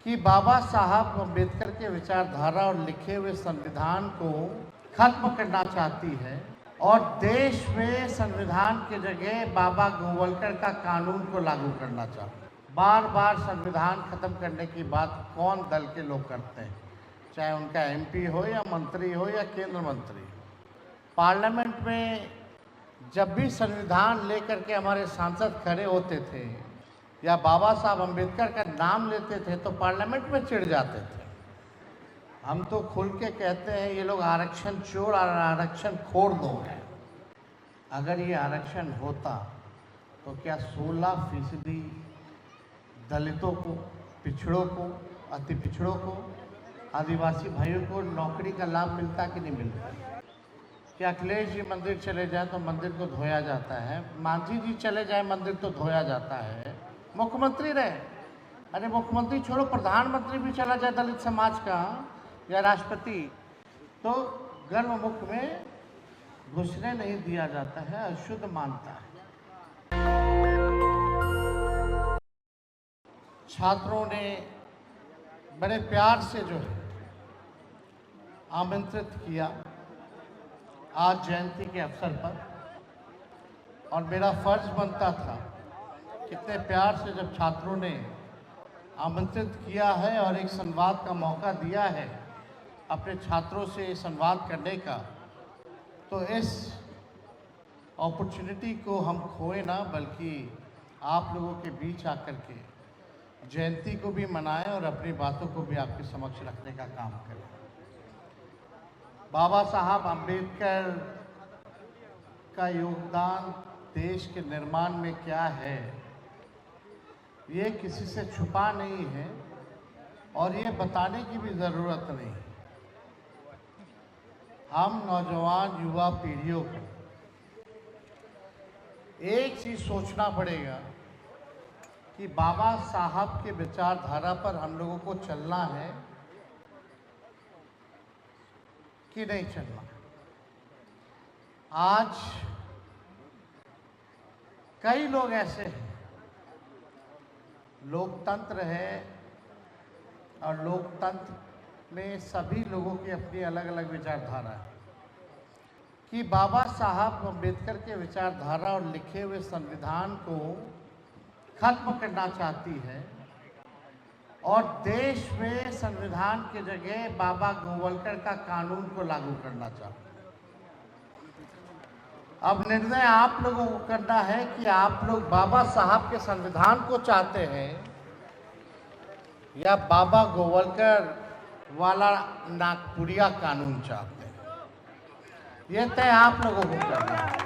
कि बाबा साहब अम्बेडकर के विचारधारा और लिखे हुए संविधान को खत्म करना चाहती है और देश में संविधान की जगह बाबा गोवलकर का कानून को लागू करना चाहती है। बार बार संविधान खत्म करने की बात कौन दल के लोग करते हैं, चाहे उनका एमपी हो या मंत्री हो या केंद्र मंत्री। पार्लियामेंट में जब भी संविधान लेकर के हमारे सांसद खड़े होते थे या बाबा साहब अम्बेडकर का नाम लेते थे तो पार्लियामेंट में चिढ़ जाते थे। हम तो खुल के कहते हैं ये लोग आरक्षण चोर और आरक्षण खोर दो है। अगर ये आरक्षण होता तो क्या 16% दलितों को, पिछड़ों को, अति पिछड़ों को, आदिवासी भाइयों को नौकरी का लाभ मिलता कि नहीं मिलता? क्या अखिलेश जी मंदिर चले जाए तो मंदिर को धोया जाता है, मांझी जी चले जाए मंदिर तो धोया जाता है, मुख्यमंत्री रहे, अरे मुख्यमंत्री छोड़ो, प्रधानमंत्री भी चला जाए दलित समाज का या राष्ट्रपति तो गर्भमुख में घुसने नहीं दिया जाता है, अशुद्ध मानता है। छात्रों ने बड़े प्यार से जो है आमंत्रित किया आज जयंती के अवसर पर, और मेरा फर्ज बनता था कितने प्यार से जब छात्रों ने आमंत्रित किया है और एक संवाद का मौका दिया है अपने छात्रों से संवाद करने का, तो इस अपॉर्चुनिटी को हम खोए ना, बल्कि आप लोगों के बीच आकर के जयंती को भी मनाएं और अपनी बातों को भी आपके समक्ष रखने का काम करें। बाबा साहब अम्बेडकर का योगदान देश के निर्माण में क्या है ये किसी से छुपा नहीं है और ये बताने की भी ज़रूरत नहीं। हम नौजवान युवा पीढ़ियों को एक चीज़ सोचना पड़ेगा कि बाबा साहब के विचारधारा पर हम लोगों को चलना है कि नहीं चलना। आज कई लोग ऐसे हैं, लोकतंत्र है और लोकतंत्र में सभी लोगों की अपनी अलग अलग विचारधारा है, कि बाबा साहब अम्बेडकर के विचारधारा और लिखे हुए संविधान को खत्म करना चाहती है और देश में संविधान की जगह बाबा गोवलकर का कानून को लागू करना चाहती है। अब निर्णय आप लोगों को करना है कि आप लोग बाबा साहब के संविधान को चाहते हैं या बाबा गोवलकर वाला नागपुरिया कानून चाहते हैं। यह तय आप लोगों को करना है।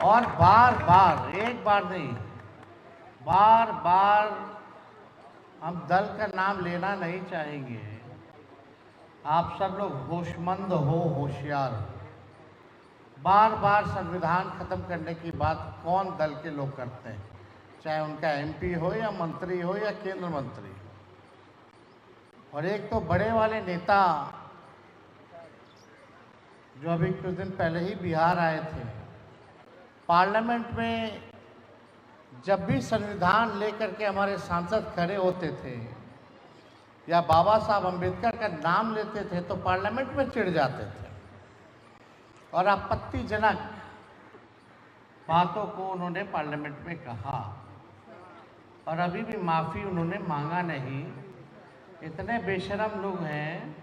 और बार बार, एक बार नहीं, बार बार हम दल का नाम लेना नहीं चाहेंगे। आप सब लोग होशमंद हो, होशियार हो। बार बार संविधान खत्म करने की बात कौन दल के लोग करते हैं, चाहे उनका एमपी हो या मंत्री हो या केंद्र मंत्री। और एक तो बड़े वाले नेता जो अभी कुछ दिन पहले ही बिहार आए थे, पार्लियामेंट में जब भी संविधान लेकर के हमारे सांसद खड़े होते थे या बाबा साहब अम्बेडकर का नाम लेते थे तो पार्लियामेंट में चिढ़ जाते थे और आपत्तिजनक बातों को उन्होंने पार्लियामेंट में कहा और अभी भी माफ़ी उन्होंने मांगा नहीं। इतने बेशरम लोग हैं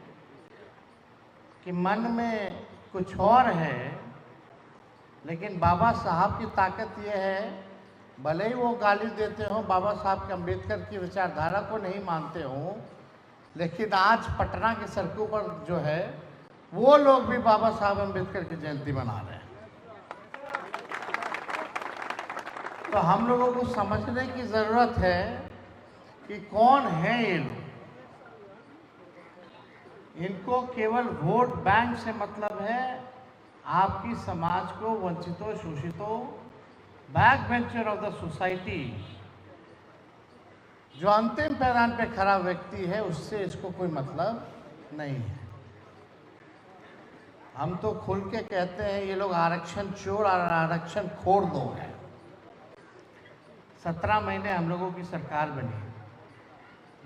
कि मन में कुछ और है, लेकिन बाबा साहब की ताकत ये है, भले ही वो गाली देते हो, बाबा साहब के अम्बेडकर की विचारधारा को नहीं मानते हो, लेकिन आज पटना की सड़कों पर जो है वो लोग भी बाबा साहब अम्बेडकर की जयंती मना रहे हैं। तो हम लोगों को समझने की ज़रूरत है कि कौन है ये लोग। इनको केवल वोट बैंक से मतलब है, आपकी समाज को वंचितों, शोषितों, back bencher of the society, जो अंतिम पैरान पे खड़ा व्यक्ति है, उससे इसको कोई मतलब नहीं है। हम तो खुल के कहते हैं ये लोग आरक्षण चोर और आरक्षण खोर दो है। 17 महीने हम लोगों की सरकार बनी,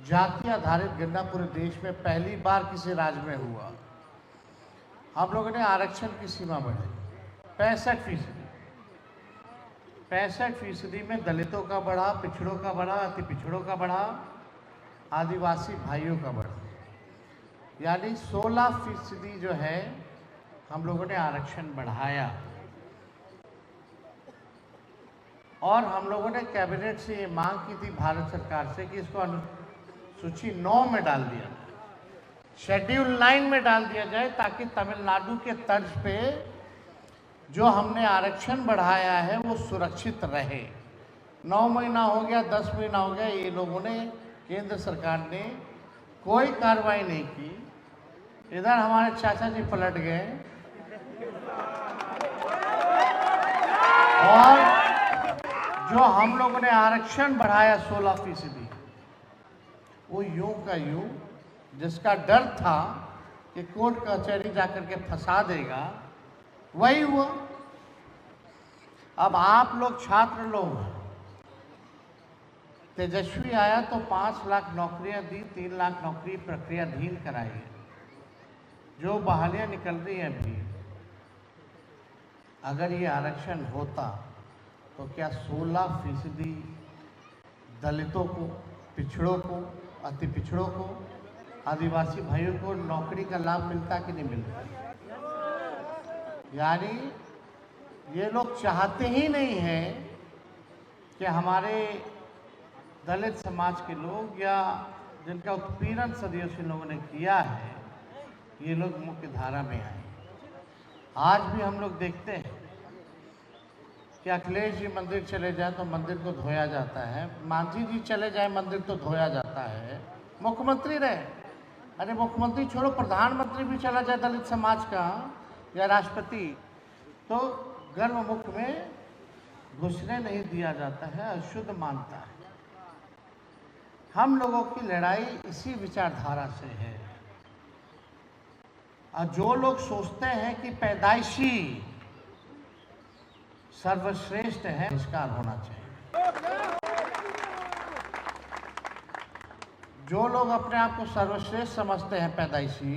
जाति आधारित गणना पूरे देश में पहली बार किसी राज्य में हुआ। हम लोगों ने आरक्षण की सीमा बढ़ाई 65% में दलितों का बढ़ा, पिछड़ों का बढ़ा, अति पिछड़ों का बढ़ा, आदिवासी भाइयों का बढ़ा, यानी 16% जो है हम लोगों ने आरक्षण बढ़ाया। और हम लोगों ने कैबिनेट से ये मांग की थी भारत सरकार से कि इसको अनुसूची 9 में डाल दिया जाए, शेड्यूल 9 में डाल दिया जाए, ताकि तमिलनाडु के तर्ज पे जो हमने आरक्षण बढ़ाया है वो सुरक्षित रहे। 9 महीना हो गया, 10 महीना हो गया, ये लोगों ने, केंद्र सरकार ने कोई कार्रवाई नहीं की। इधर हमारे चाचा जी पलट गए और जो हम लोगों ने आरक्षण बढ़ाया 16%, वो यूं का यूं, जिसका डर था कि कोर्ट कचहरी जाकर के फंसा देगा, वही हुआ। अब आप लोग छात्र लोग, तेजस्वी आया तो 5 लाख नौकरियां दी, 3 लाख नौकरी प्रक्रियाधीन कराई, जो बहालियां निकल रही हैं अभी। अगर ये आरक्षण होता तो क्या 16% दलितों को, पिछड़ों को, अति पिछड़ों को, आदिवासी भाइयों को नौकरी का लाभ मिलता कि नहीं मिलता? यानी ये लोग चाहते ही नहीं हैं कि हमारे दलित समाज के लोग या जिनका उत्पीड़न सदियों से लोगों ने किया है, ये लोग मुख्य धारा में आए। आज भी हम लोग देखते हैं कि अखिलेश जी मंदिर चले जाए तो मंदिर को धोया जाता है, मांझी जी चले जाए मंदिर तो धोया जाता है, मुख्यमंत्री रहे, अरे मुख्यमंत्री छोड़ो, प्रधानमंत्री भी चला जाए दलित समाज का या राष्ट्रपति, तो गर्भमुख में घुसने नहीं दिया जाता है, अशुद्ध मानता है। हम लोगों की लड़ाई इसी विचारधारा से है। और जो लोग सोचते हैं कि पैदाइशी सर्वश्रेष्ठ है, बहिष्कार होना चाहिए। जो लोग अपने आप को सर्वश्रेष्ठ समझते हैं पैदाइशी,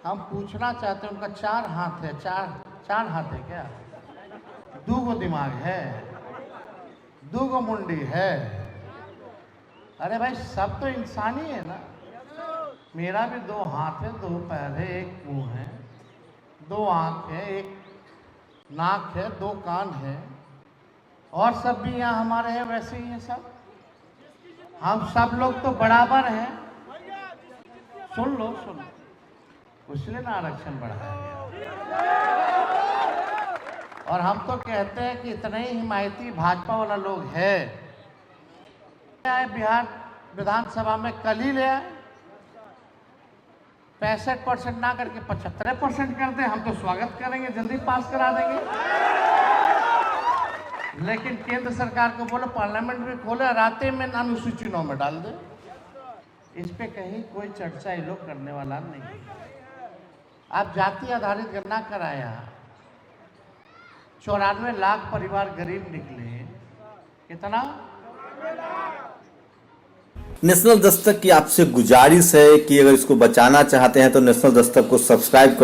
हम पूछना चाहते हैं, उनका 4 हाथ है, चार हाथ है क्या? 2 दिमाग है, 2 मुंडी है? अरे भाई, सब तो इंसान ही है ना। मेरा भी 2 हाथ है, 2 पैर है, 1 मुंह है, 2 आँख है, 1 नाक है, 2 कान है, और सब भी यहाँ हमारे हैं, वैसे ही हैं सब। हम सब लोग तो बराबर हैं। सुन लो, इसलिए ना आरक्षण बढ़ाया गया। और हम तो कहते हैं कि इतने ही हिमायती भाजपा वाला लोग है, बिहार विधानसभा में कल ही ले आए, 65% ना करके 75% कर दे, हम तो स्वागत करेंगे, जल्दी पास करा देंगे। लेकिन केंद्र सरकार को बोलो पार्लियामेंट में खोले, राते में अनुसूची 9 में डाल दे। इस पे कहीं कोई चर्चा ये लोग करने वाला नहीं। आप जाति आधारित गणना कराया, 94 लाख परिवार गरीब निकले, कितना? नेशनल दस्तक की आपसे गुजारिश है कि अगर इसको बचाना चाहते हैं तो नेशनल दस्तक को सब्सक्राइब